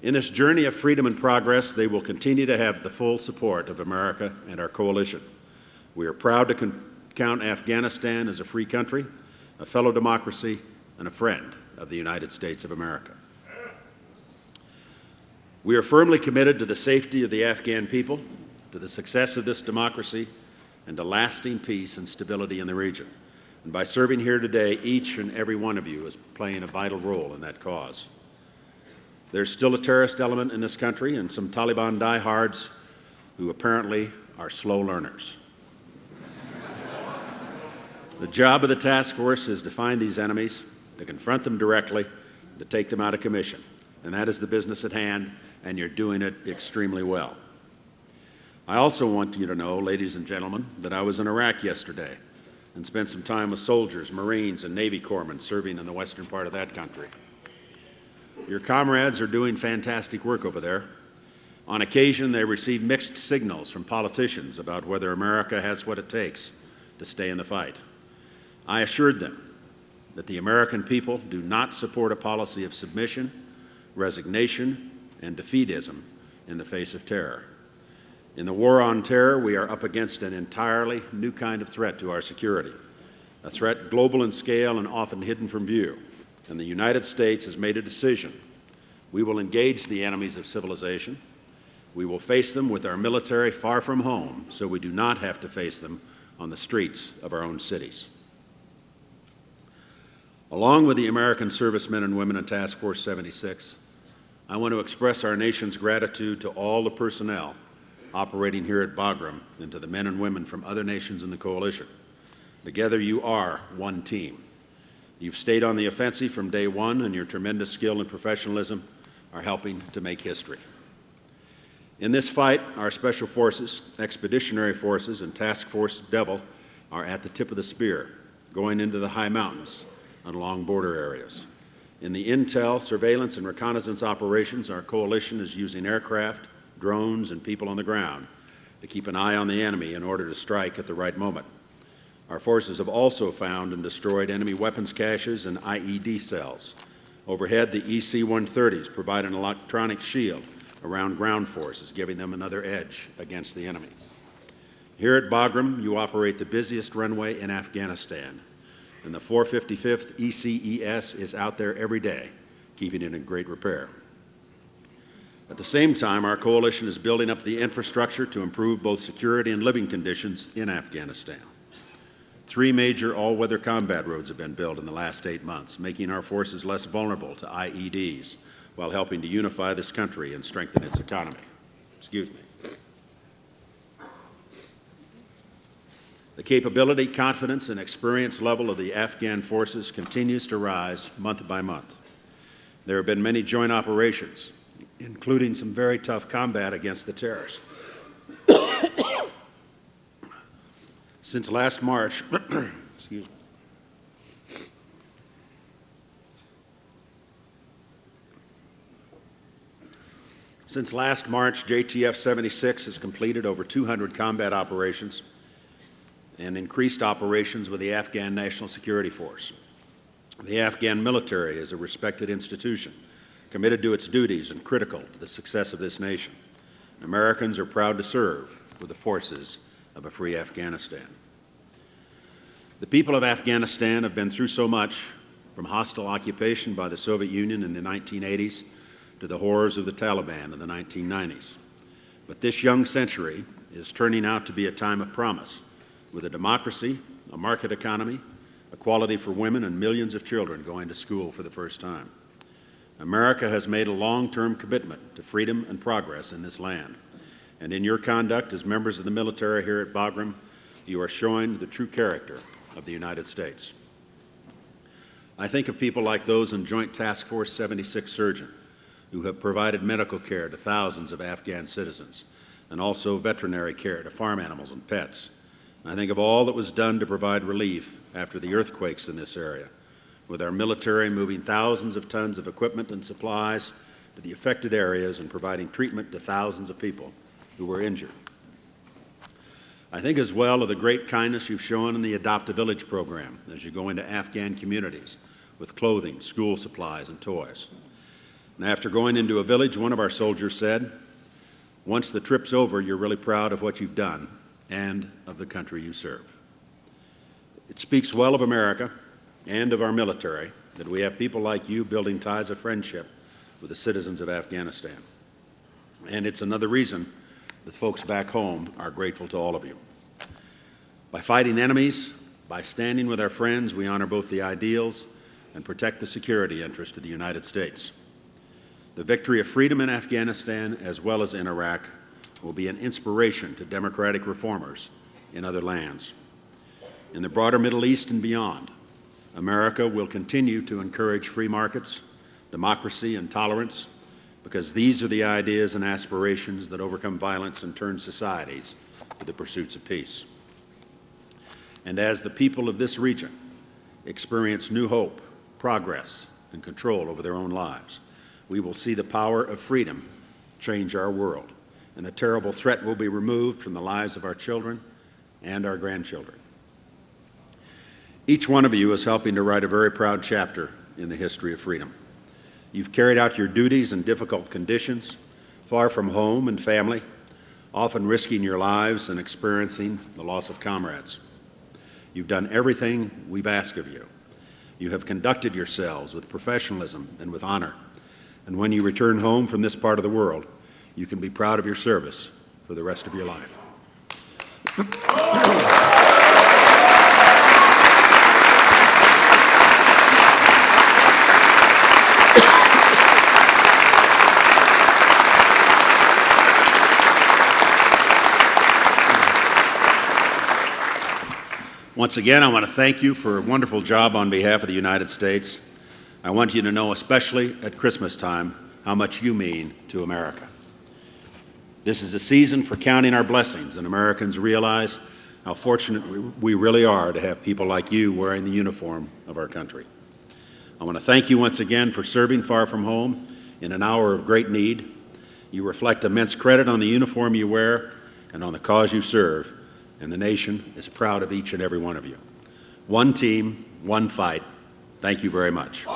In this journey of freedom and progress, they will continue to have the full support of America and our coalition. We are proud to count Afghanistan as a free country, a fellow democracy, and a friend of the United States of America. We are firmly committed to the safety of the Afghan people, to the success of this democracy, and to lasting peace and stability in the region. And by serving here today, each and every one of you is playing a vital role in that cause. There's still a terrorist element in this country and some Taliban diehards who apparently are slow learners. The job of the task force is to find these enemies, to confront them directly, to take them out of commission. And that is the business at hand, and you're doing it extremely well. I also want you to know, ladies and gentlemen, that I was in Iraq yesterday and spent some time with soldiers, Marines, and Navy corpsmen serving in the western part of that country. Your comrades are doing fantastic work over there. On occasion, they receive mixed signals from politicians about whether America has what it takes to stay in the fight. I assured them that the American people do not support a policy of submission, resignation, and defeatism in the face of terror. In the war on terror, we are up against an entirely new kind of threat to our security, a threat global in scale and often hidden from view. And the United States has made a decision. We will engage the enemies of civilization. We will face them with our military far from home, so we do not have to face them on the streets of our own cities. Along with the American servicemen and women in Task Force 76, I want to express our nation's gratitude to all the personnel operating here at Bagram and to the men and women from other nations in the coalition. Together you are one team. You've stayed on the offensive from day one, and your tremendous skill and professionalism are helping to make history. In this fight, our Special Forces, Expeditionary Forces, and Task Force Devil are at the tip of the spear, going into the high mountains and along border areas. In the intel, surveillance, and reconnaissance operations, our coalition is using aircraft, drones, and people on the ground to keep an eye on the enemy in order to strike at the right moment. Our forces have also found and destroyed enemy weapons caches and IED cells. Overhead, the EC-130s provide an electronic shield around ground forces, giving them another edge against the enemy. Here at Bagram, you operate the busiest runway in Afghanistan, and the 455th ECES is out there every day, keeping it in great repair. At the same time, our coalition is building up the infrastructure to improve both security and living conditions in Afghanistan. 3 major all-weather combat roads have been built in the last 8 months, making our forces less vulnerable to IEDs while helping to unify this country and strengthen its economy. The capability, confidence, and experience level of the Afghan forces continues to rise month by month. There have been many joint operations, including some very tough combat against the terrorists. Since last March, Since last March, JTF-76 has completed over 200 combat operations and increased operations with the Afghan National Security Force. The Afghan military is a respected institution, committed to its duties and critical to the success of this nation. Americans are proud to serve with the forces of a free Afghanistan. The people of Afghanistan have been through so much, from hostile occupation by the Soviet Union in the 1980s to the horrors of the Taliban in the 1990s. But this young century is turning out to be a time of promise, with a democracy, a market economy, equality for women, and millions of children going to school for the first time. America has made a long-term commitment to freedom and progress in this land. And in your conduct as members of the military here at Bagram, you are showing the true character of the United States. I think of people like those in Joint Task Force 76 Surgeon, who have provided medical care to thousands of Afghan citizens, and also veterinary care to farm animals and pets. And I think of all that was done to provide relief after the earthquakes in this area, with our military moving thousands of tons of equipment and supplies to the affected areas and providing treatment to thousands of people who were injured. I think as well of the great kindness you've shown in the Adopt a Village program as you go into Afghan communities with clothing, school supplies, and toys. And after going into a village, one of our soldiers said, "Once the trip's over, you're really proud of what you've done and of the country you serve." It speaks well of America and of our military that we have people like you building ties of friendship with the citizens of Afghanistan. And it's another reason that folks back home are grateful to all of you. By fighting enemies, by standing with our friends, we honor both the ideals and protect the security interest of the United States. The victory of freedom in Afghanistan, as well as in Iraq, will be an inspiration to democratic reformers in other lands. In the broader Middle East and beyond, America will continue to encourage free markets, democracy, and tolerance, because these are the ideas and aspirations that overcome violence and turn societies to the pursuits of peace. And as the people of this region experience new hope, progress, and control over their own lives, we will see the power of freedom change our world, and a terrible threat will be removed from the lives of our children and our grandchildren. Each one of you is helping to write a very proud chapter in the history of freedom. You've carried out your duties in difficult conditions, far from home and family, often risking your lives and experiencing the loss of comrades. You've done everything we've asked of you. You have conducted yourselves with professionalism and with honor. And when you return home from this part of the world, you can be proud of your service for the rest of your life. Once again, I want to thank you for a wonderful job on behalf of the United States. I want you to know, especially at Christmas time, how much you mean to America. This is a season for counting our blessings, and Americans realize how fortunate we really are to have people like you wearing the uniform of our country. I want to thank you once again for serving far from home in an hour of great need. You reflect immense credit on the uniform you wear and on the cause you serve, and the nation is proud of each and every one of you. One team, one fight. Thank you very much.